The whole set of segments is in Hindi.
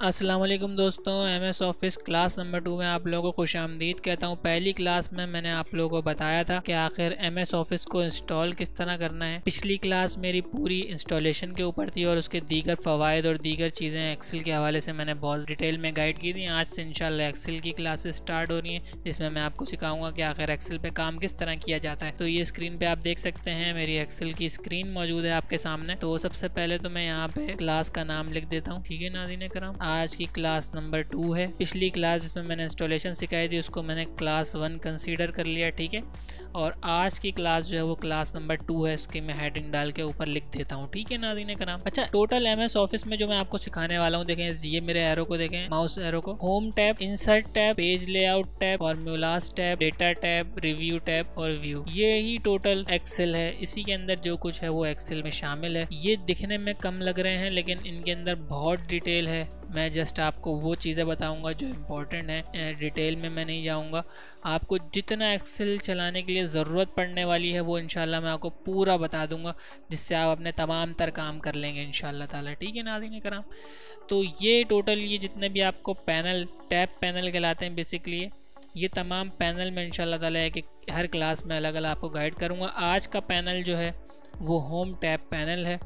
अस्सलाम वालेकुम दोस्तों, MS ऑफिस क्लास नंबर 2 में आप लोगों को खुशामदीद कहता हूँ। पहली क्लास में मैंने आप लोगों को बताया था कि आखिर MS ऑफिस को इंस्टॉल किस तरह करना है। पिछली क्लास मेरी पूरी इंस्टॉलेशन के ऊपर थी और उसके दीगर फ़वाइद और दीगर चीज़ें एक्सेल के हवाले से मैंने बहुत डिटेल में गाइड की थी। आज से इंशाल्लाह एक्सेल की क्लासेस स्टार्ट हो रही हैं, जिसमें मैं आपको सिखाऊंगा कि आखिर एक्सेल पे काम किस तरह किया जाता है। तो ये स्क्रीन पे आप देख सकते हैं, मेरी एक्सेल की स्क्रीन मौजूद है आपके सामने। तो सबसे पहले तो मैं यहाँ पे क्लास का नाम लिख देता हूँ, ठीक है नाज़रीन कराम। आज की क्लास नंबर 2 है। पिछली क्लास जिसमें मैंने इंस्टॉलेशन सिखाई थी उसको मैंने क्लास 1 कंसीडर कर लिया, ठीक है। और आज की क्लास जो है वो क्लास नंबर 2 है, इसकी मैं हेडिंग डाल के ऊपर लिख देता हूँ, ठीक है नाज़रीन कराम। अच्छा, टोटल MS ऑफिस में जो मैं आपको सिखाने वाला हूँ, देखें ये मेरे एरो को, देखें माउस एरो को। Home tab, insert tab, page layout tab, formulas tab, data tab, review tab और व्यू, ये ही टोटल एक्सेल है। इसी के अंदर जो कुछ है वो एक्सेल में शामिल है। ये दिखने में कम लग रहे हैं लेकिन इनके अंदर बहुत डिटेल है। मैं जस्ट आपको वो चीज़ें बताऊंगा जो इम्पोर्टेंट है, डिटेल में मैं नहीं जाऊंगा। आपको जितना एक्सेल चलाने के लिए ज़रूरत पड़ने वाली है वो इंशाल्लाह मैं आपको पूरा बता दूंगा, जिससे आप अपने तमाम तर काम कर लेंगे इंशाल्लाह ताला, ठीक है नाज़रीन कराम। तो ये टोटल ये जितने भी आपको पैनल, टैब पैनल कहलाते हैं बेसिकली, ये तमाम पैनल में इंशाल्लाह ताला है कि हर क्लास में अलग अलग आपको गाइड करूँगा। आज का पैनल जो है वो होम टैब पैनल है।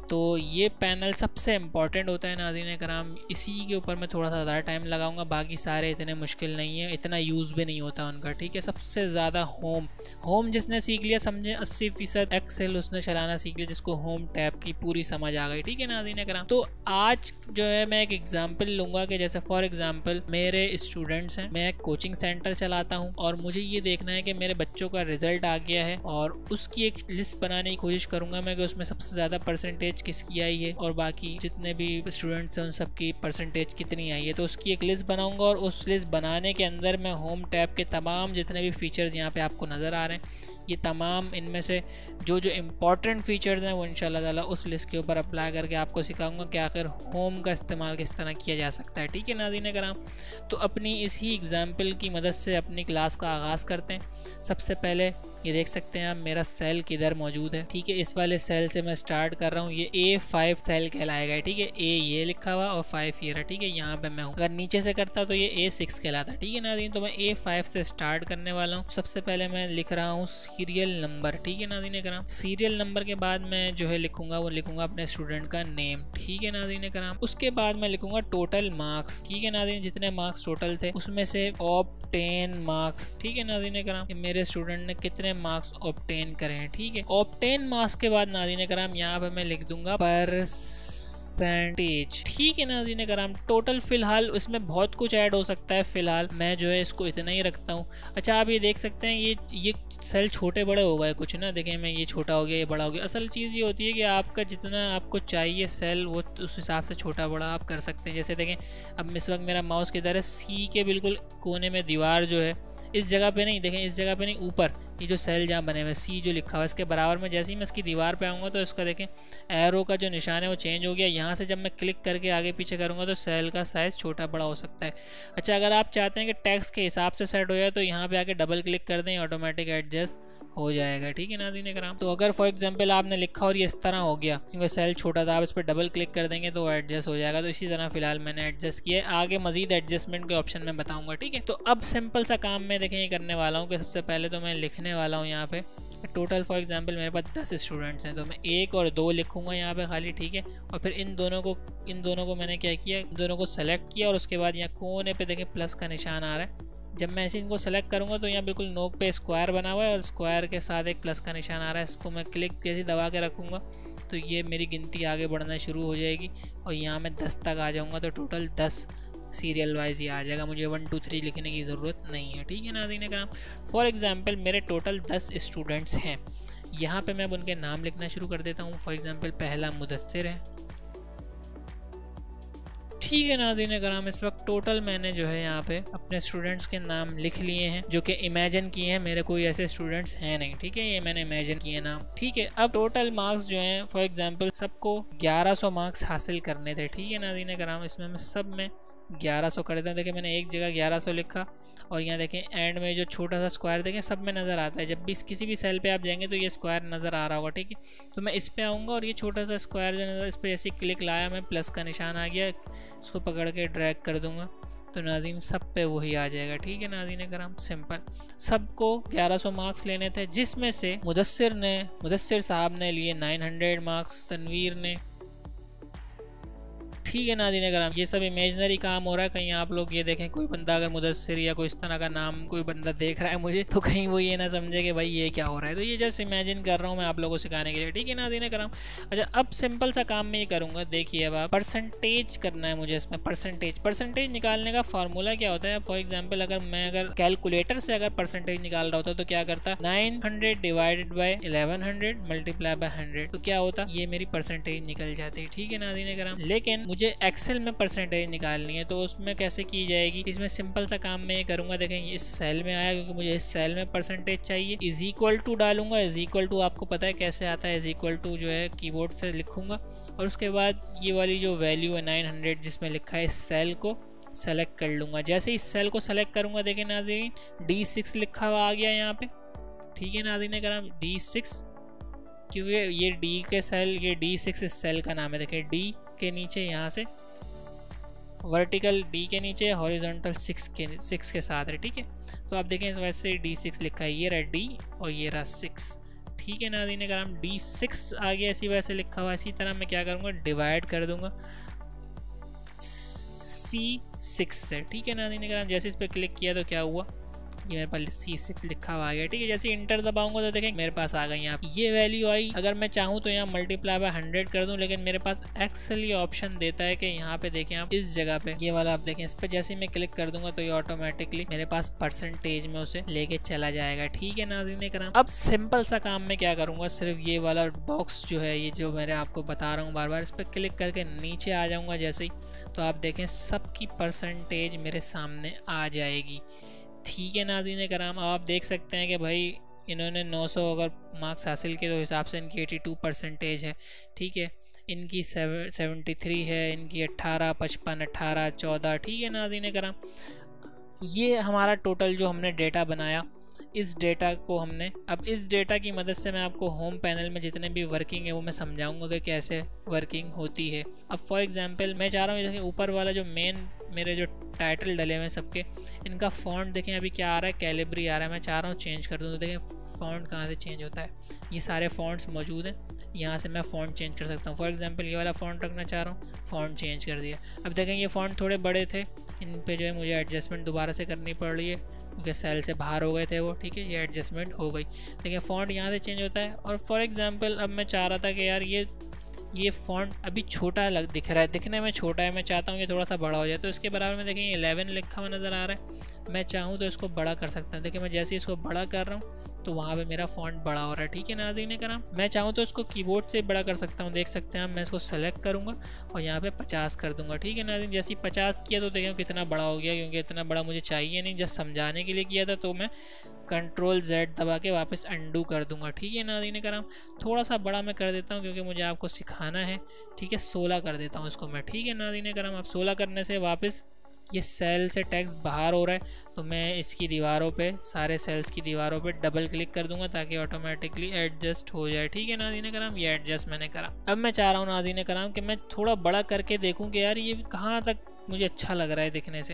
तो ये पैनल सबसे इम्पॉर्टेंट होता है नाज़रीन कराम, इसी के ऊपर मैं थोड़ा सा ज़्यादा टाइम लगाऊंगा। बाकी सारे इतने मुश्किल नहीं है, इतना यूज़ भी नहीं होता उनका, ठीक है। सबसे ज़्यादा होम जिसने सीख लिया समझे 80% एक्सेल उसने चलाना सीख लिया, जिसको होम टैब की पूरी समझ आ गई, ठीक है नाज़रीन कराम। तो आज जो है मैं एक एग्जाम्पल लूँगा कि जैसे फॉर एग्जाम्पल मेरे स्टूडेंट्स हैं, मैं एक कोचिंग सेंटर चलाता हूँ और मुझे ये देखना है कि मेरे बच्चों का रिजल्ट आ गया है और उसकी एक लिस्ट बनाने की कोशिश करूँगा मैं कि उसमें सबसे ज़्यादा परसेंटेज किसकी आई है और बाकी जितने भी स्टूडेंट्स हैं उन सबकी परसेंटेज कितनी आई है। तो उसकी एक लिस्ट बनाऊंगा और उस लिस्ट बनाने के अंदर मैं होम टैब के तमाम जितने भी फीचर्स यहाँ पे आपको नज़र आ रहे हैं, ये तमाम इनमें से जो इम्पोर्टेंट फीचर्स हैं वो इंशाल्लाह ताला उस लिस्ट के ऊपर अप्लाई करके आपको सिखाऊंगा कि आखिर होम का इस्तेमाल किस तरह किया जा सकता है, ठीक है नाज़रीन कराम। तो अपनी इसी एग्जाम्पल की मदद से अपनी क्लास का आगाज़ करते हैं। सबसे पहले ये देख सकते हैं आप मेरा सेल किधर मौजूद है, ठीक है। इस वाले सेल से मैं स्टार्ट कर रहा हूँ, ये A5 सेल कहलाएगा, ठीक है। A ये लिखा हुआ और 5 ये रहा, ठीक है। यहाँ पे मैं हूँ, अगर नीचे से करता तो ये A6 कहलाता, ठीक है नाज़रीन। तो मैं A5 से स्टार्ट करने वाला हूँ। सबसे पहले मैं लिख रहा हूँ सीरियल नंबर, ठीक है नाज़रीन कराम। सीरियल नंबर के बाद मैं जो है लिखूंगा वो लिखूंगा अपने स्टूडेंट का नेम, ठीक है नाज़रीन कराम। उसके बाद मैं लिखूंगा टोटल मार्क्स, ठीक है नाज़रीन, जितने मार्क्स टोटल थे उसमें से ऑब्टेन मार्क्स, ठीक है नाज़रीन कराम, कि मेरे स्टूडेंट ने कितने मार्क्स ऑब्टेन करे हैं, ठीक है। ऑब्टेन मार्क्स के बाद नाज़रीन कराम यहाँ पे मैं लिख दूंगा परसेंटेज, ठीक है नाज़रीन कराम। टोटल फिलहाल उसमें बहुत कुछ ऐड हो सकता है, फिलहाल मैं जो है इसको इतना ही रखता हूँ। अच्छा, आप ये देख सकते हैं ये सेल छोटे बड़े हो गए कुछ ना, देखें मैं ये छोटा हो गया, ये बड़ा हो गया। असल चीज़ ये होती है कि आपका जितना आपको चाहिए सेल वो उस हिसाब से छोटा बड़ा आप कर सकते हैं। जैसे देखें अब इस वक्त मेरा माउस किधर है, C के बिल्कुल कोने में दीवार जो है, इस जगह पे नहीं, देखें इस जगह पे नहीं, ऊपर ये जो सेल जहाँ बने हुए C जो लिखा हुआ है इसके बराबर में जैसे ही मैं इसकी दीवार पे आऊँगा तो इसका देखें एरो का जो निशान है वो चेंज हो गया। यहाँ से जब मैं क्लिक करके आगे पीछे करूँगा तो सेल का साइज़ छोटा बड़ा हो सकता है। अच्छा, अगर आप चाहते हैं कि टेक्स्ट के हिसाब से सेट हो जाए तो यहाँ पे आके डबल क्लिक कर दें, ऑटोमेटिक एडजस्ट हो जाएगा, ठीक है नाज़रीन कराम। तो अगर फॉर एग्जांपल आपने लिखा और ये इस तरह हो गया क्योंकि सेल छोटा था, आप इस पर डबल क्लिक कर देंगे तो एडजस्ट हो जाएगा। तो इसी तरह फिलहाल मैंने एडजस्ट किया है, आगे मजीद एडजस्टमेंट के ऑप्शन में बताऊंगा, ठीक है। तो अब सिंपल सा काम मैं देखें ये करने वाला हूँ कि सबसे पहले तो मैं लिखने वाला हूँ यहाँ पे टोटल फॉर एग्जांपल मेरे पास 10 स्टूडेंट्स हैं तो मैं 1 और 2 लिखूंगा यहाँ पे खाली, ठीक है। और फिर इन दोनों को मैंने क्या किया, इन दोनों को सेलेक्ट किया और उसके बाद यहाँ कोने पे देखें प्लस का निशान आ रहा है। जब मैं ऐसे इनको सेलेक्ट करूँगा तो यहाँ बिल्कुल नोक पे स्क्वायर बना हुआ है और स्क्वायर के साथ एक प्लस का निशान आ रहा है। इसको मैं क्लिक जैसे दबा के रखूँगा तो ये मेरी गिनती आगे बढ़ना शुरू हो जाएगी और यहाँ मैं 10 तक आ जाऊँगा तो टोटल 10 सीरियल वाइज ये आ जाएगा, मुझे 1 2 3 लिखने की ज़रूरत नहीं है, ठीक है नाज़रीन कराम। फॉर एग्जांपल मेरे टोटल 10 स्टूडेंट्स हैं, यहाँ पे मैं अब उनके नाम लिखना शुरू कर देता हूँ। फॉर एग्जांपल पहला मुदस्सिर है, ठीक है नाज़रीन कराम। इस वक्त टोटल मैंने जो है यहाँ पे अपने स्टूडेंट्स के नाम लिख लिए हैं जो कि इमेजिन किए हैं, मेरे कोई ऐसे स्टूडेंट्स हैं नहीं, ठीक है, ये मैंने इमेजिन किए नाम, ठीक है। अब टोटल मार्क्स जो हैं फॉर एग्जांपल सबको 1100 मार्क्स हासिल करने थे, ठीक है नाज़रीन कराम। इसमें मैं सब में 1100 कर देते हैं। देखिए मैंने एक जगह 1100 लिखा और यहाँ देखें एंड में जो छोटा सा स्क्वायर देखें सब में नज़र आता है। जब भी किसी भी सेल पे आप जाएंगे तो ये स्क्वायर नज़र आ रहा होगा, ठीक है। तो मैं इस पे आऊँगा और ये छोटा सा स्क्वायर जो नज़र, इस पर जैसे क्लिक लाया मैं प्लस का निशान आ गया, इसको पकड़ के ड्रैग कर दूँगा तो नाज़रीन सब पे वही आ जाएगा, ठीक है नाज़रीन कराम। सिंपल, सबको 1100 मार्क्स लेने थे, जिसमें से मुदस्सिर साहब ने लिए 900 मार्क्स, तनवीर ने, ठीक है नाज़रीन कराम। ये सब इमेजनरी काम हो रहा है। कहीं आप लोग ये देखें कोई बंदा अगर मुदस्सिर या कोई इस तरह का नाम कोई बंदा देख रहा है मुझे, तो कहीं वो ये ना समझे कि भाई ये क्या हो रहा है। तो ये जस्ट इमेजिन कर रहा हूँ मैं आप लोगों को सिखाने के लिए, ठीक है नाज़रीन कराम। अच्छा, अब सिंपल सा काम मैं ये करूँगा। देखिए अब आप परसेंटेज करना है मुझे इसमें। परसेंटेज निकालने का फार्मूला क्या होता है। फॉर एग्जाम्पल अगर कैलकुलेटर से अगर परसेंटेज निकाल रहा होता तो क्या करता, 900 डिवाइडेड बाई 1100 मल्टीप्लाई बाई 100, तो क्या होता, ये मेरी परसेंटेज निकल जाती है, ठीक है नाज़रीन कराम। लेकिन मुझे एक्सेल में परसेंटेज निकालनी है तो उसमें कैसे की जाएगी। इसमें सिंपल सा काम मैं ये करूंगा। देखें इस सेल में आया क्योंकि मुझे इस सेल में परसेंटेज चाहिए, इज इक्वल टू डालूंगा। इज इक्वल टू आपको पता है कैसे आता है, इज इक्वल टू जो है कीबोर्ड से लिखूंगा और उसके बाद ये वाली जो वैल्यू है 900 जिसमें लिखा है, इस सेल को सेलेक्ट कर लूंगा। जैसे इस सेल को सेलेक्ट करूंगा देखें नाज़रीन D6 लिखा हुआ आ गया यहाँ पे, ठीक है नाज़रीन कराम, D6, क्योंकि ये D के सेल, ये D6 इस सेल का नाम है। देखें D के नीचे यहाँ से वर्टिकल D के नीचे, हॉरिजॉन्टल 6 के साथ है, ठीक है। तो आप देखें इस वैसे D6 लिखा है, ये रहा D और ये रहा 6, ठीक है नाज़रीन कराम। D6 आ गया इसी वजह से लिखा हुआ। इसी तरह मैं क्या करूँगा, डिवाइड कर दूंगा C6 से, ठीक है नाज़रीन कराम। जैसे इस पर क्लिक किया तो क्या हुआ, ये मेरे पास C6 लिखा हुआ आ गया, ठीक है। जैसे इंटर दबाऊंगा तो देखें मेरे पास आ गई यहाँ ये वैल्यू आई। अगर मैं चाहूँ तो यहाँ मल्टीप्लाई बाय 100 कर दूं, लेकिन मेरे पास एक्सेल ये ऑप्शन देता है कि यहाँ पे देखें आप इस जगह पे ये वाला आप देखें, इस पर जैसे मैं क्लिक कर दूंगा तो ये ऑटोमेटिकली मेरे पास परसेंटेज में उसे लेके चला जाएगा, ठीक है नाज़रीन कराम। अब सिंपल सा काम मैं क्या करूँगा, सिर्फ ये वाला बॉक्स जो है, ये जो मैंने आपको बता रहा हूँ बार बार, इस पर क्लिक करके नीचे आ जाऊँगा जैसे ही, तो आप देखें सबकी परसेंटेज मेरे सामने आ जाएगी, ठीक है नाज़रीन कराम। अब आप देख सकते हैं कि भाई इन्होंने 900 अगर मार्क्स हासिल किए तो हिसाब से इनकी 82% है, ठीक है। इनकी 73 है, इनकी 18, 55, 18, 14, ठीक है नाज़रीन कराम। ये हमारा टोटल जो हमने डेटा बनाया, इस डेटा को हमने, अब इस डेटा की मदद से मैं आपको होम पैनल में जितने भी वर्किंग है वो मैं समझाऊंगा कि कैसे वर्किंग होती है। अब फॉर एग्जांपल मैं चाह रहा हूँ, देखिए ऊपर वाला जो मेन मेरे जो टाइटल डले हुए हैं सबके, इनका फ़ॉन्ट देखें अभी क्या आ रहा है, कैलिब्री आ रहा है। मैं चाह रहा हूँ चेंज कर दूँ, तो देखें फ़ॉन्ट कहाँ से चेंज होता है, ये सारे फ़ॉन्ट्स मौजूद हैं, यहाँ से मैं फ़ॉन्ट चेंज कर सकता हूँ। फॉर एग्जांपल ये वाला फ़ॉन्ट रखना चाह रहा हूँ, फ़ॉन्ट चेंज कर दिया। अब देखें ये फ़ॉन्ट थोड़े बड़े थे, इन पे जो है मुझे एडजस्टमेंट दोबारा से करनी पड़ रही है क्योंकि सेल से बाहर हो गए थे वो, ठीक है। ये एडजस्टमेंट हो गई, देखिए फ़ॉन्ट यहाँ से चेंज होता है। और फॉर एग्जांपल अब मैं चाह रहा था कि यार ये फ़ॉन्ट अभी छोटा दिख रहा है, दिखने में छोटा है, मैं चाहता हूँ ये थोड़ा सा बड़ा हो जाए, तो इसके बराबर में देखें 11 लिखा हुआ नज़र आ रहा है। मैं चाहूँ तो इसको बड़ा कर सकता हूँ, देखिए मैं जैसे इसको बड़ा कर रहा हूँ तो वहाँ पे मेरा फ़ॉन्ट बड़ा हो रहा है, ठीक है नाज़रीन कराम। मैं चाहूँ तो इसको कीबोर्ड से बड़ा कर सकता हूँ, देख सकते हैं। मैं इसको सेलेक्ट करूँगा और यहाँ पे 50 कर दूँगा, ठीक है नाज़रीन। जैसे 50 किया तो देखें कितना बड़ा हो गया, क्योंकि इतना बड़ा मुझे चाहिए नहीं, जस्ट समझाने के लिए किया था। तो मैं Ctrl+Z दबा के वापस अंडू कर दूँगा, ठीक है नाज़रीन कराम। थोड़ा सा बड़ा मैं कर देता हूँ क्योंकि मुझे आपको सिखाना है, ठीक है। 16 कर देता हूँ इसको मैं, ठीक है नाज़रीन कराम। अब 16 करने से वापस ये सेल से टेक्स्ट बाहर हो रहा है, तो मैं इसकी दीवारों पे, सारे सेल्स की दीवारों पे डबल क्लिक कर दूंगा ताकि ऑटोमेटिकली एडजस्ट हो जाए, ठीक है नाज़रीन कराम। ये एडजस्ट मैंने करा। अब मैं चाह रहा हूँ नाज़रीन कराम कि मैं थोड़ा बड़ा करके देखूँ कि यार ये कहाँ तक मुझे अच्छा लग रहा है दिखने से,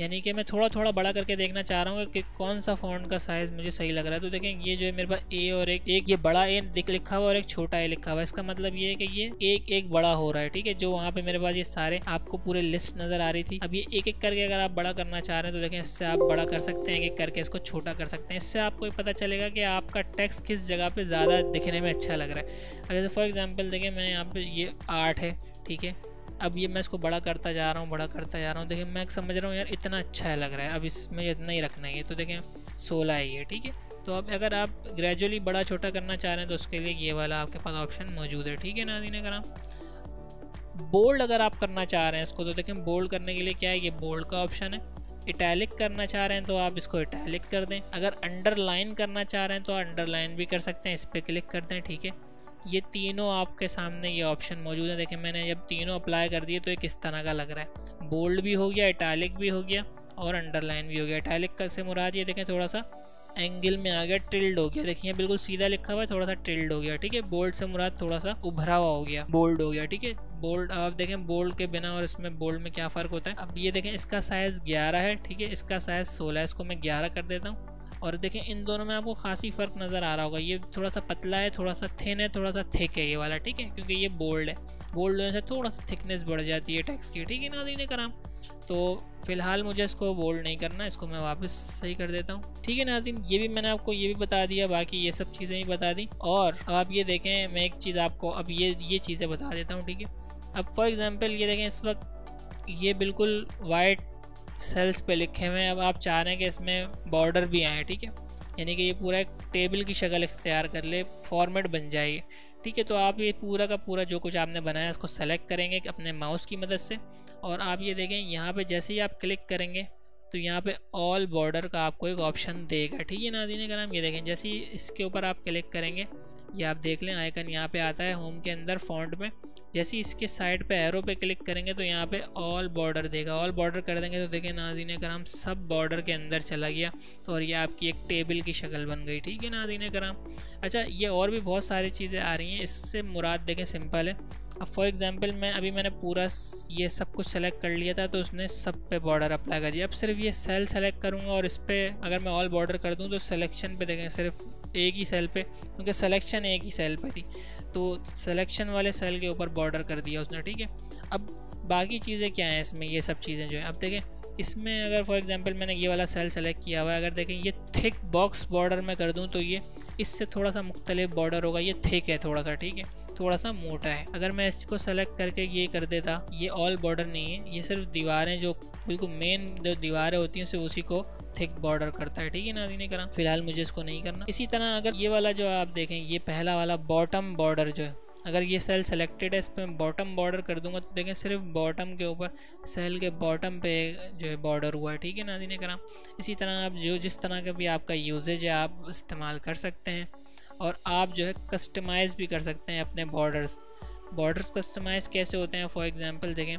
यानी कि मैं थोड़ा थोड़ा बड़ा करके देखना चाह रहा हूँ कि कौन सा फ़ॉन्ट का साइज़ मुझे सही लग रहा है। तो देखें ये जो है मेरे पास ए और एक ये बड़ा ए लिखा हुआ और एक छोटा ए लिखा हुआ है, इसका मतलब ये है कि ये एक बड़ा हो रहा है, ठीक है। जो वहाँ पे मेरे पास ये सारे आपको पूरे लिस्ट नज़र आ रही थी, अब ये एक एक करके अगर आप बड़ा करना चाह रहे हैं तो देखें इससे आप बड़ा कर सकते हैं, एक एक करके इसको छोटा कर सकते हैं। इससे आपको पता चलेगा कि आपका टेक्स्ट किस जगह पर ज़्यादा दिखने में अच्छा लग रहा है। अब जैसे फॉर एग्जाम्पल देखें मैं यहाँ पर ये 8 है, ठीक है। अब ये मैं इसको बड़ा करता जा रहा हूँ, देखिए मैं समझ रहा हूँ यार इतना अच्छा लग रहा है, अब इसमें इतना ही रखना है। तो देखें 16 है ये, ठीक है। तो अब अगर आप ग्रेजुअली बड़ा छोटा करना चाह रहे हैं तो उसके लिए ये वाला आपके पास ऑप्शन मौजूद है, ठीक है नाज़रीन कराम। बोल्ड अगर आप करना चाह रहे हैं इसको, तो देखें बोल्ड करने के लिए क्या है, ये बोल्ड का ऑप्शन है। इटैलिक करना चाह रहे हैं तो आप इसको इटैलिक कर दें। अगर अंडरलाइन करना चाह रहे हैं तो अंडरलाइन भी कर सकते हैं, इस पर क्लिक कर दें, ठीक है। ये तीनों आपके सामने ये ऑप्शन मौजूद है। देखें मैंने जब तीनों अप्लाई कर दिए तो ये किस तरह का लग रहा है, बोल्ड भी हो गया, इटैलिक भी हो गया और अंडरलाइन भी हो गया। इटैलिक का से मुराद ये देखें थोड़ा सा एंगल में आ गया, टिल्ड हो गया, देखिए बिल्कुल सीधा लिखा हुआ है, थोड़ा सा टिल्ड हो गया, ठीक है। बोल्ड से मुराद थोड़ा सा उभरा हुआ हो गया, बोल्ड हो गया, ठीक है। बोल्ड आप देखें बोल्ड के बिना और इसमें बोल्ड में क्या फ़र्क होता है। अब ये देखें इसका साइज़ 11 है, ठीक है, इसका साइज़ 16 है, इसको मैं 11 कर देता हूँ। और देखें इन दोनों में आपको खासी फ़र्क नज़र आ रहा होगा, ये थोड़ा सा पतला है, थोड़ा सा थिन है, थोड़ा सा थिक है ये वाला, ठीक है, क्योंकि ये बोल्ड है। बोल्ड होने से थोड़ा सा थिकनेस बढ़ जाती है टेक्स्ट की, ठीक है नाज़रीन कराम। तो फ़िलहाल मुझे इसको बोल्ड नहीं करना, इसको मैं वापस सही कर देता हूँ, ठीक है नाज़रीन। ये भी मैंने आपको ये भी बता दिया, बाकी ये सब चीज़ें भी बता दी। और अब आप ये देखें, मैं एक चीज़ आपको अब ये चीज़ें बता देता हूँ, ठीक है। अब फॉर एग्ज़ाम्पल ये देखें इस वक्त ये बिल्कुल वाइट सेल्स पे लिखे हुए हैं। अब आप चाह रहे हैं कि इसमें बॉर्डर भी आए, ठीक है, यानी कि ये पूरा एक टेबल की शक्ल इख्तियार कर ले, फॉर्मेट बन जाएगी, ठीक है। तो आप ये पूरा का पूरा जो कुछ आपने बनाया इसको सेलेक्ट करेंगे अपने माउस की मदद से। और आप ये देखें यहाँ पे जैसे ही आप क्लिक करेंगे तो यहाँ पे ऑल बॉर्डर का आपको एक ऑप्शन देगा, ठीक है नाज़रीन कराम। ये देखें जैसे ही इसके ऊपर आप क्लिक करेंगे ये आप देख लें आइकन यहाँ पे आता है होम के अंदर फॉन्ट में। जैसे ही इसके साइड पे एरो पे क्लिक करेंगे तो यहाँ पे ऑल बॉर्डर देगा, ऑल बॉर्डर कर देंगे तो देखें नाज़रीन कराम सब बॉर्डर के अंदर चला गया। तो और ये आपकी एक टेबल की शक्ल बन गई, ठीक है नाज़रीन कराम। अच्छा ये और भी बहुत सारी चीज़ें आ रही हैं, इससे मुराद देखें सिंपल है। अब फॉर एग्जांपल मैंने पूरा ये सब कुछ सेलेक्ट कर लिया था तो उसने सब पे बॉर्डर अप्लाई कर दिया। अब सिर्फ ये सेल सेलेक्ट करूँगा और इस पर अगर मैं ऑल बॉर्डर कर दूँ तो सिलेक्शन पे देखें सिर्फ एक ही सेल पे, क्योंकि सिलेक्शन एक ही सेल पे थी तो सिलेक्शन वाले सेल के ऊपर बॉर्डर कर दिया उसने, ठीक है। अब बाकी चीज़ें क्या हैं इसमें, ये सब चीज़ें जो है अब देखें इसमें अगर फॉर एग्जांपल मैंने ये वाला सेल सेलेक्ट किया हुआ है, अगर देखें ये थिक बॉक्स बॉर्डर में कर दूं तो ये इससे थोड़ा सा मुख्तलिफ बॉर्डर होगा, ये थिक है थोड़ा सा, ठीक है, थोड़ा सा मोटा है। अगर मैं इसको सेलेक्ट करके ये कर देता, ये ऑल बॉर्डर नहीं है, ये सिर्फ दीवारें जो बिल्कुल मेन जो दीवारें होती हैं सिर्फ उसी को थिक बॉर्डर करता है, ठीक है नाज़रीन कराम। फिलहाल मुझे इसको नहीं करना। इसी तरह अगर ये वाला जो आप देखें ये पहला वाला बॉटम बॉर्डर जो है, अगर ये सेल सेलेक्टेड है इस पर बॉटम बॉर्डर कर दूंगा तो देखें सिर्फ बॉटम के ऊपर सेल के बॉटम पे जो है बॉर्डर हुआ है, ठीक है नाज़रीन कराम। इसी तरह आप जो जिस तरह का भी आपका यूजेज है आप इस्तेमाल कर सकते हैं और आप जो है कस्टमाइज़ भी कर सकते हैं अपने बॉर्डर्स कस्टमाइज़ कैसे होते हैं। फॉर एग्जांपल देखें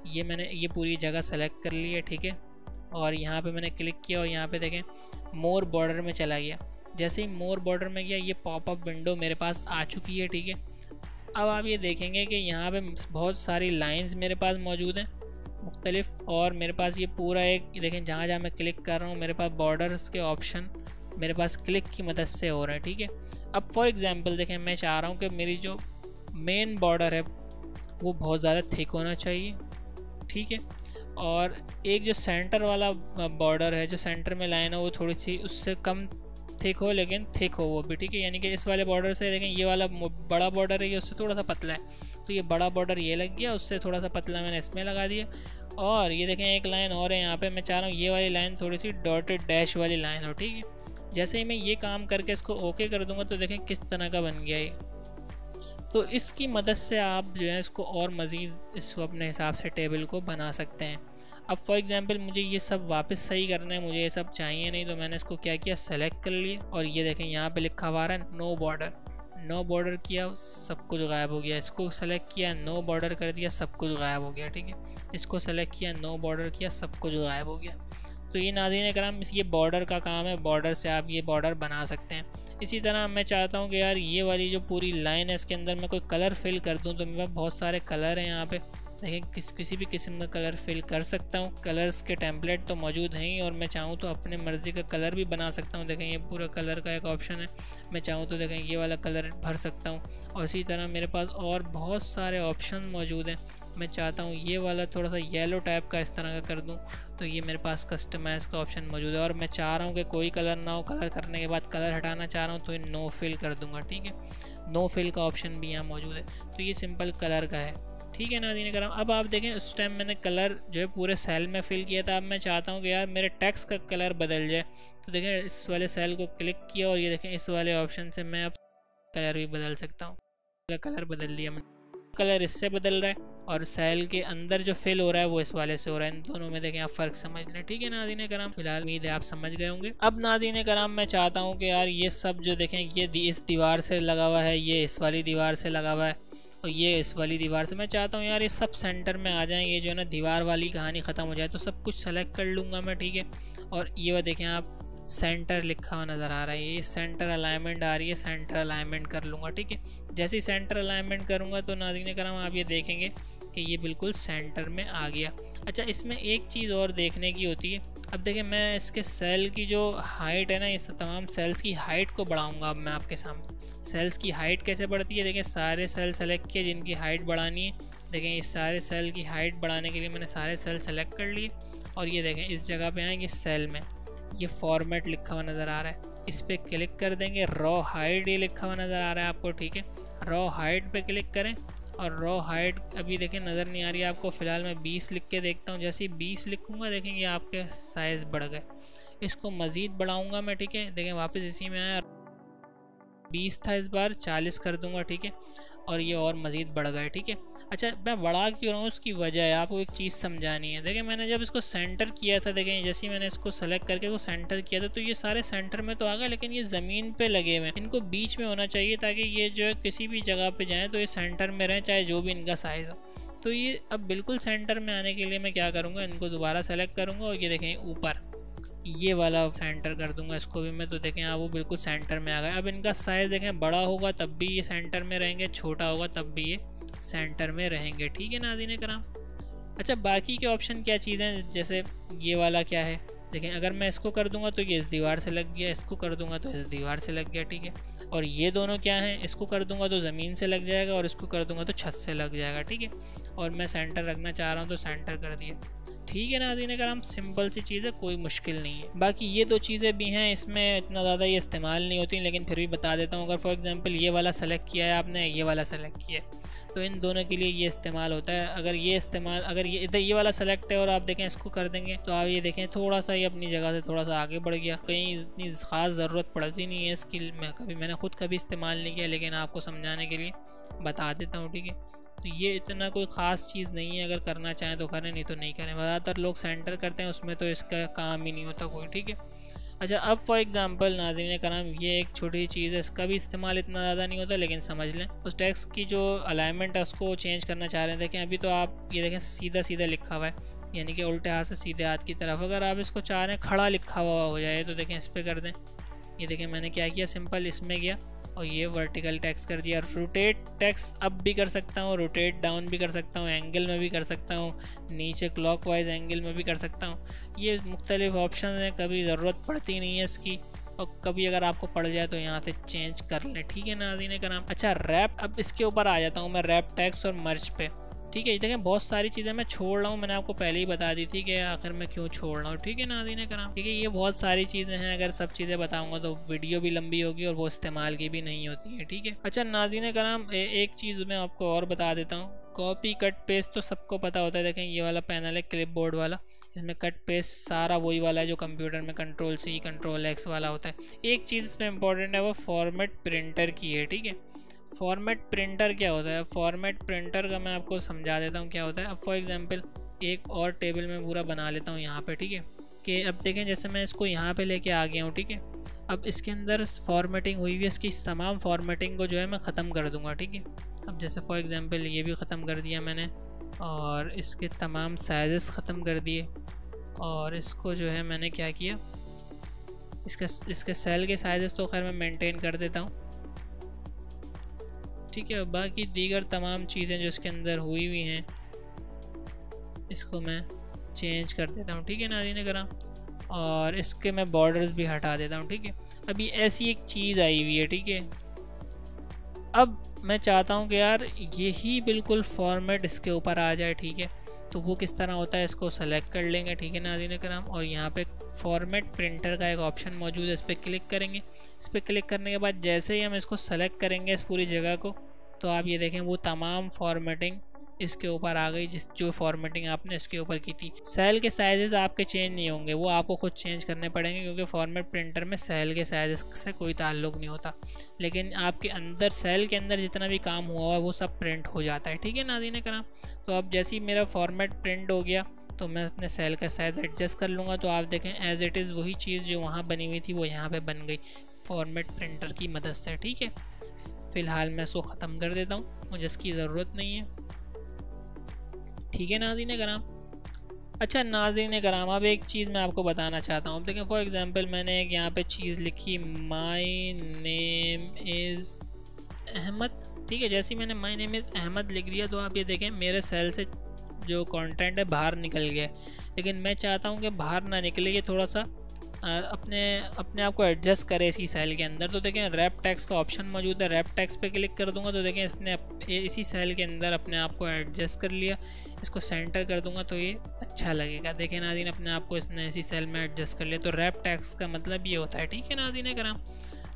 ये मैंने ये पूरी जगह सेलेक्ट कर ली है, ठीक है, और यहाँ पे मैंने क्लिक किया और यहाँ पे देखें मोर बॉर्डर में चला गया। जैसे ही मोर बॉर्डर में गया ये पॉपअप विंडो मेरे पास आ चुकी है, ठीक है। अब आप ये देखेंगे कि यहाँ पे बहुत सारी लाइंस मेरे पास मौजूद हैं मुख्तलिफ, और मेरे पास ये पूरा एक देखें जहाँ जहाँ मैं क्लिक कर रहा हूँ मेरे पास बॉर्डर्स के ऑप्शन मेरे पास क्लिक की मदद से हो रहा है, ठीक है। अब फॉर एग्जांपल देखें मैं चाह रहा हूँ कि मेरी जो मेन बॉर्डर है वो बहुत ज़्यादा थिक होना चाहिए, ठीक है, और एक जो सेंटर वाला बॉर्डर है जो सेंटर में लाइन है वो थोड़ी सी उससे कम थिक हो लेकिन थिक हो वो भी, ठीक है। यानी कि इस वाले बॉर्डर से देखें ये वाला बड़ा बॉर्डर है ये उससे थोड़ा सा पतला है तो ये बड़ा बॉर्डर ये लग गया, उससे थोड़ा सा पतला मैंने इसमें लगा दिया। और ये देखें एक लाइन और है यहाँ पे, मैं चाह रहा हूँ ये वाली लाइन थोड़ी सी डॉटेड डैश वाली लाइन हो, ठीक है। जैसे ही मैं ये काम करके इसको ओके कर दूँगा तो देखें किस तरह का बन गया ये। तो इसकी मदद से आप जो है इसको और मज़ीद इसको अपने हिसाब से टेबल को बना सकते हैं। अब फॉर एग्जांपल मुझे ये सब वापस सही करना है, मुझे ये सब चाहिए नहीं, तो मैंने इसको क्या किया सेलेक्ट कर लिया और ये देखें यहाँ पे लिखा हुआ है नो बॉर्डर किया सब कुछ गायब हो गया। इसको सेलेक्ट किया नो बॉर्डर कर दिया सब कुछ गायब हो गया, ठीक है। इसको सेलेक्ट किया नो बॉर्डर किया सब कुछ गायब हो गया। तो ये नाज़रीन कराम ये बॉर्डर का काम है, बॉर्डर से आप ये बॉर्डर बना सकते हैं। इसी तरह मैं चाहता हूँ कि यार ये वाली जो पूरी लाइन है इसके अंदर मैं कोई कलर फिल कर दूँ, तो मेरे पास बहुत सारे कलर हैं यहाँ पे देखें किसी भी किस्म का कलर फिल कर सकता हूँ। कलर्स के टेम्पलेट तो मौजूद हैं ही और मैं चाहूँ तो अपने मर्ज़ी का कलर भी बना सकता हूँ। देखें ये पूरा कलर का एक ऑप्शन है, मैं चाहूँ तो देखें ये वाला कलर भर सकता हूँ। और इसी तरह मेरे पास और बहुत सारे ऑप्शन मौजूद हैं, मैं चाहता हूँ ये वाला थोड़ा सा येलो टाइप का इस तरह का कर दूँ तो ये मेरे पास कस्टमाइज़ का ऑप्शन मौजूद है। और मैं चाह रहा हूँ कि कोई कलर ना हो, कलर करने के बाद कलर हटाना चाह रहा हूँ तो ये नो फिल कर दूँगा, ठीक है। नो फिल का ऑप्शन भी यहाँ मौजूद है, तो ये सिंपल कलर का है, ठीक है नाज़रीन कराम। अब आप देखें उस टाइम मैंने कलर जो है पूरे सेल में फिल किया था, अब मैं चाहता हूँ कि यार मेरे टेक्स्ट का कलर बदल जाए, तो देखें इस वाले सेल को क्लिक किया और ये देखें इस वाले ऑप्शन से मैं अब कलर भी बदल सकता हूँ। कलर बदल दिया मैंने, कलर इससे बदल रहा है और सेल के अंदर जो फिल हो रहा है वो इस वाले से हो रहा है। इन दोनों में देखें आप फ़र्क समझ लें, ठीक है नाज़रीन कराम। फिलहाल उम्मीद है आप समझ गए होंगे। अब नाज़रीन कराम मैं चाहता हूँ कि यार ये सब जो देखें ये इस दीवार से लगा हुआ है, ये इस वाली दीवार से लगा हुआ है और ये इस वाली दीवार से, मैं चाहता हूँ यार ये सब सेंटर में आ जाएँ, ये जो है ना दीवार वाली कहानी ख़त्म हो जाए। तो सब कुछ सेलेक्ट कर लूँगा मैं, ठीक है। और ये वह देखें आप सेंटर लिखा हुआ नज़र आ रहा है, ये सेंटर अलाइनमेंट आ रही है, सेंटर अलाइनमेंट कर लूँगा, ठीक है। जैसे ही सेंटर अलाइनमेंट करूँगा तो नाज़रीन कराम आप ये देखेंगे कि ये बिल्कुल सेंटर में आ गया। अच्छा, इसमें एक चीज़ और देखने की होती है। अब देखें मैं इसके सेल की जो हाइट है ना, इस तमाम सेल्स की हाइट को बढ़ाऊँगा। अब मैं आपके सामने सेल्स की हाइट कैसे बढ़ती है, देखें सारे सेल सेलेक्ट किए जिनकी हाइट बढ़ानी है। देखें इस सारे सेल की हाइट बढ़ाने के लिए मैंने सारे सेल सेलेक्ट कर लिए और ये देखें इस जगह पे आएंगे सेल में, ये फॉर्मेट लिखा हुआ नज़र आ रहा है, इस पर क्लिक कर देंगे। रॉ हाइट ये लिखा हुआ नज़र आ रहा है आपको, ठीक है। रॉ हाइट पे क्लिक करें और रॉ हाइट अभी देखें नज़र नहीं आ रही है आपको। फ़िलहाल मैं 20 लिख के देखता हूँ। जैसे ही 20 लिखूँगा देखेंगे आपके साइज़ बढ़ गए। इसको मज़ीद बढ़ाऊँगा मैं, ठीक है। देखें वापस इसी में आया, 20 था इस बार 40 कर दूंगा, ठीक है। और ये और मज़ीद बढ़ गए, ठीक है। अच्छा मैं बढ़ा क्यों रहा हूँ उसकी वजह है, आपको एक चीज़ समझानी है। देखिए मैंने जब इसको सेंटर किया था, देखें जैसे ही मैंने इसको सेलेक्ट करके वो सेंटर किया था तो ये सारे सेंटर में तो आ गए, लेकिन ये ज़मीन पे लगे हुए हैं, इनको बीच में होना चाहिए ताकि ये जो है किसी भी जगह पे जाएँ तो ये सेंटर में रहें, चाहे जो भी इनका साइज़ हो। तो ये अब बिल्कुल सेंटर में आने के लिए मैं क्या करूँगा, इनको दोबारा सेलेक्ट करूँगा और ये देखें ऊपर ये वाला सेंटर कर दूंगा इसको भी मैं। तो देखें आप वो बिल्कुल सेंटर में आ गए। अब इनका साइज़ देखें बड़ा होगा तब भी ये सेंटर में रहेंगे, छोटा होगा तब भी ये सेंटर में रहेंगे, ठीक है नाज़रीन कराम। अच्छा बाकी के ऑप्शन क्या चीज़ें, जैसे ये वाला क्या है, देखें अगर मैं इसको कर दूंगा तो ये इस दीवार से लग गया, इसको कर दूंगा तो इस दीवार से लग गया, ठीक है। और ये दोनों क्या हैं, इसको कर दूंगा तो ज़मीन से लग जाएगा और इसको कर दूंगा तो छत से लग जाएगा, ठीक है। और मैं सेंटर रखना चाह रहा हूँ तो सेंटर कर दिया, ठीक है नाज़रीन कराम। सिंपल सी चीज़ है, कोई मुश्किल नहीं है। बाकी ये दो चीज़ें भी हैं, इसमें इतना ज़्यादा ये इस्तेमाल नहीं होती, लेकिन फिर भी बता देता हूँ। अगर फॉर एग्जांपल ये वाला सेलेक्ट किया है आपने, ये वाला सेलेक्ट किया है, तो इन दोनों के लिए ये इस्तेमाल होता है। अगर ये इधर ये वाला सेलेक्ट है और आप देखें इसको कर देंगे तो आप ये देखें थोड़ा सा ये अपनी जगह से थोड़ा सा आगे बढ़ गया। कहीं इतनी ख़ास ज़रूरत पड़ती नहीं है इसकी, मैंने खुद कभी इस्तेमाल नहीं किया, लेकिन आपको समझाने के लिए बता देता हूँ, ठीक है। तो ये इतना कोई ख़ास चीज़ नहीं है, अगर करना चाहें तो करें, नहीं तो नहीं करें। ज़्यादातर लोग सेंटर करते हैं, उसमें तो इसका काम ही नहीं होता कोई, ठीक है। अच्छा अब फॉर एग्जांपल नाज़रीन कराम ये एक छोटी चीज़ है, इसका भी इस्तेमाल इतना ज़्यादा नहीं होता, लेकिन समझ लें उस टेक्स्ट की जो अलाइनमेंट है उसको चेंज करना चाह रहे हैं। देखें अभी तो आप ये देखें सीधा सीधा लिखा हुआ है, यानी कि उल्टे हाथ से सीधे हाथ की तरफ। अगर आप इसको चाह रहे हैं खड़ा लिखा हुआ हो जाए तो देखें इस पर कर दें। ये देखें मैंने क्या किया, सिंपल इसमें गया और ये वर्टिकल टेक्स्ट कर दिया। रोटेट टेक्स्ट अप भी कर सकता हूँ, रोटेट डाउन भी कर सकता हूँ, एंगल में भी कर सकता हूँ, नीचे क्लॉकवाइज एंगल में भी कर सकता हूँ। ये मुख्तलिफ ऑप्शन हैं, कभी ज़रूरत पड़ती नहीं है इसकी और कभी अगर आपको पड़ जाए तो यहाँ से चेंज कर लें, ठीक है नाज़रीन कराम। अच्छा रैप, अब इसके ऊपर आ जाता हूँ मैं, रैप टेक्स्ट और मर्ज पे, ठीक है। देखें बहुत सारी चीज़ें मैं छोड़ रहा हूँ, मैंने आपको पहले ही बता दी थी कि आखिर मैं क्यों छोड़ रहा हूँ, ठीक है नाज़रीन कराम। ठीक है ये बहुत सारी चीज़ें हैं, अगर सब चीज़ें बताऊँगा तो वीडियो भी लंबी होगी और वो इस्तेमाल की भी नहीं होती है, ठीक है। अच्छा नाज़रीन कराम एक चीज़ मैं आपको और बता देता हूँ, कॉपी कट पेस्ट तो सबको पता होता है। देखें ये वाला पैनल है क्लिप बोर्ड वाला, इसमें कट पेस्ट सारा वही वाला है जो कंप्यूटर में Ctrl+C Ctrl+X वाला होता है। एक चीज़ इसमें इंपॉर्टेंट है वो फॉर्मेट प्रिंटर की है, ठीक है। फॉर्मेट प्रिंटर क्या होता है, फॉर्मेट प्रिंटर का मैं आपको समझा देता हूँ क्या होता है। अब फॉर एग्जांपल एक और टेबल में पूरा बना लेता हूँ यहाँ पे, ठीक है। कि अब देखें जैसे मैं इसको यहाँ पे लेके आ गया हूँ, ठीक है। अब इसके अंदर फॉर्मेटिंग हुई हुई है, इसकी तमाम फॉर्मेटिंग को जो है मैं ख़त्म कर दूँगा, ठीक है। अब जैसे फॉर एग्जांपल ये भी ख़त्म कर दिया मैंने और इसके तमाम साइज़ ख़त्म कर दिए और इसको जो है मैंने क्या किया, इसके सेल के साइज़ तो खैर मैं मेंटेन कर देता हूँ, ठीक है। बाकी दीगर तमाम चीज़ें जो इसके अंदर हुई हुई हैं इसको मैं चेंज कर देता हूँ, ठीक है नाज़रीन कराम। और इसके मैं बॉर्डर्स भी हटा देता हूँ, ठीक है। अभी ऐसी एक चीज़ आई हुई है, ठीक है। अब मैं चाहता हूँ कि यार यही बिल्कुल फॉर्मेट इसके ऊपर आ जाए, ठीक है। तो वो किस तरह होता है, इसको सेलेक्ट कर लेंगे, ठीक है नाज़रीन कराम। और यहाँ पे फॉर्मेट प्रिंटर का एक ऑप्शन मौजूद है, इस पर क्लिक करेंगे। इस पर क्लिक करने के बाद जैसे ही हम इसको सेलेक्ट करेंगे इस पूरी जगह को, तो आप ये देखें वो तमाम फॉर्मेटिंग इसके ऊपर आ गई, जो फॉर्मेटिंग आपने इसके ऊपर की थी। सेल के साइजेस आपके चेंज नहीं होंगे, वो आपको खुद चेंज करने पड़ेंगे, क्योंकि फॉर्मेट प्रिंटर में सेल के साइजेस से कोई ताल्लुक नहीं होता। लेकिन आपके अंदर सेल के अंदर जितना भी काम हुआ है वो सब प्रिंट हो जाता है, ठीक है नाज़रीन कराम। तो अब जैसे ही मेरा फॉर्मेट प्रिंट हो गया तो मैं अपने सेल का साइज एडजस्ट कर लूँगा। तो आप देखें एज इट इज़ वही चीज़ जो वहाँ बनी हुई थी वो यहाँ पे बन गई फॉर्मेट प्रिंटर की मदद से, ठीक है। फ़िलहाल मैं इसको ख़त्म कर देता हूँ, मुझे इसकी ज़रूरत नहीं है, ठीक है नाज़रीन कराम। अच्छा नाज़रीन कराम, अब एक चीज़ मैं आपको बताना चाहता हूँ। अब देखें फॉर एग्ज़ाम्पल मैंने एक यहाँ पे चीज़ लिखी, माई नेम इज़ अहमद, ठीक है। जैसे ही मैंने माई नेम इज़ अहमद लिख दिया तो आप ये देखें मेरे सेल से जो कंटेंट है बाहर निकल गया। लेकिन मैं चाहता हूँ कि बाहर ना निकले, ये थोड़ा सा अपने आप को एडजस्ट करे इसी सेल के अंदर। तो देखें रैप टेक्स्ट का ऑप्शन मौजूद है, रैप टेक्स्ट पे क्लिक कर दूंगा तो देखें इसने इसी सेल के अंदर अपने आप को एडजस्ट कर लिया। इसको सेंटर कर दूंगा तो ये अच्छा लगेगा। देखें नाज़रीन अपने आप को इसने इसी सेल में एडजस्ट कर लिया। तो रैप टेक्स्ट का मतलब ये होता है, ठीक है नाज़रीन कराम।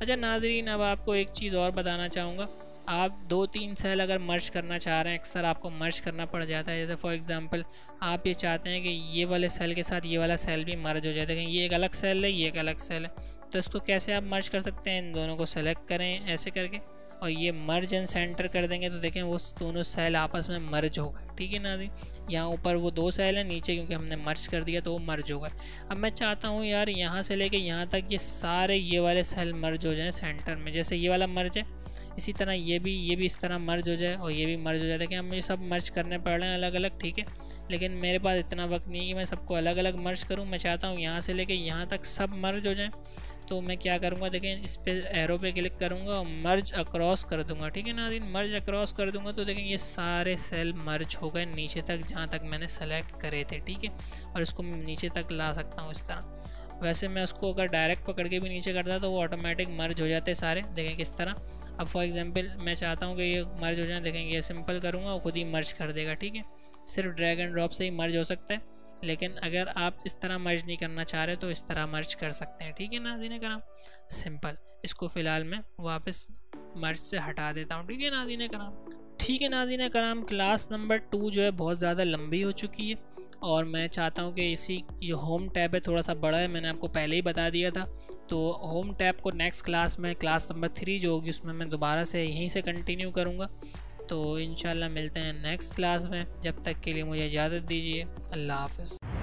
अच्छा नाज़रीन अब आपको एक चीज़ और बताना चाहूँगा। आप 2-3 सेल अगर मर्ज करना चाह रहे हैं, अक्सर आपको मर्ज करना पड़ जाता है। जैसे फॉर एग्जांपल आप ये चाहते हैं कि ये वाले सेल के साथ ये वाला सेल भी मर्ज हो जाए। देखें ये एक अलग सेल है, ये एक अलग सेल है, तो इसको कैसे आप मर्ज कर सकते हैं, इन दोनों को सेलेक्ट करें ऐसे करके और ये मर्ज एंड सेंटर कर देंगे तो देखें वो दोनों सेल आपस में मर्ज हो गए, ठीक है ना जी। यहाँ ऊपर वो 2 सेल हैं, नीचे क्योंकि हमने मर्ज कर दिया तो वो मर्ज हो गए। अब मैं चाहता हूँ यार यहाँ से लेके यहाँ तक ये सारे ये वाले सेल मर्ज हो जाएं सेंटर में। जैसे ये वाला मर्ज है, इसी तरह ये भी इस तरह मर्ज हो जाए और ये भी मर्ज हो जाए। देखिए अब मुझे सब मर्ज करने पड़ रहे हैं अलग अलग, ठीक है। लेकिन मेरे पास इतना वक्त नहीं है कि मैं सबको अलग अलग मर्ज करूं। मैं चाहता हूं यहाँ से लेके यहाँ तक सब मर्ज हो जाएं। तो मैं क्या करूँगा, देखें इस पे एरो पे क्लिक करूँगा और मर्ज अक्रॉस कर दूँगा, ठीक है ना। मर्ज अक्रॉस कर दूँगा तो देखें ये सारे सेल मर्ज हो गए नीचे तक जहाँ तक मैंने सेलेक्ट करे थे, ठीक है। और इसको मैं नीचे तक ला सकता हूँ इस तरह। वैसे मैं उसको अगर डायरेक्ट पकड़ के भी नीचे करता तो वो ऑटोमेटिक मर्ज हो जाते सारे, देखें किस तरह। अब फॉर एग्जांपल मैं चाहता हूँ कि ये मर्ज हो जाए, देखें ये सिंपल करूँगा और खुद ही मर्ज कर देगा, ठीक है। सिर्फ ड्रैग एंड ड्रॉप से ही मर्ज हो सकता है, लेकिन अगर आप इस तरह मर्ज नहीं करना चाह रहे तो इस तरह मर्ज कर सकते हैं, ठीक है नाज़रीन कराम। सिंपल, इसको फ़िलहाल मैं वापस मर्ज से हटा देता हूँ, ठीक है नाज़रीन कराम। ठीक है नाज़रीन कराम, क्लास नंबर 2 जो है बहुत ज़्यादा लंबी हो चुकी है और मैं चाहता हूँ कि इसी जो होम टैब है थोड़ा सा बड़ा है, मैंने आपको पहले ही बता दिया था। तो होम टैब को नेक्स्ट क्लास में, क्लास नंबर 3 जो होगी उसमें मैं दोबारा से यहीं से कंटिन्यू करूँगा। तो इंशाल्लाह मिलते हैं नेक्स्ट क्लास में, जब तक के लिए मुझे इजाज़त दीजिए, अल्लाह हाफ़िज़।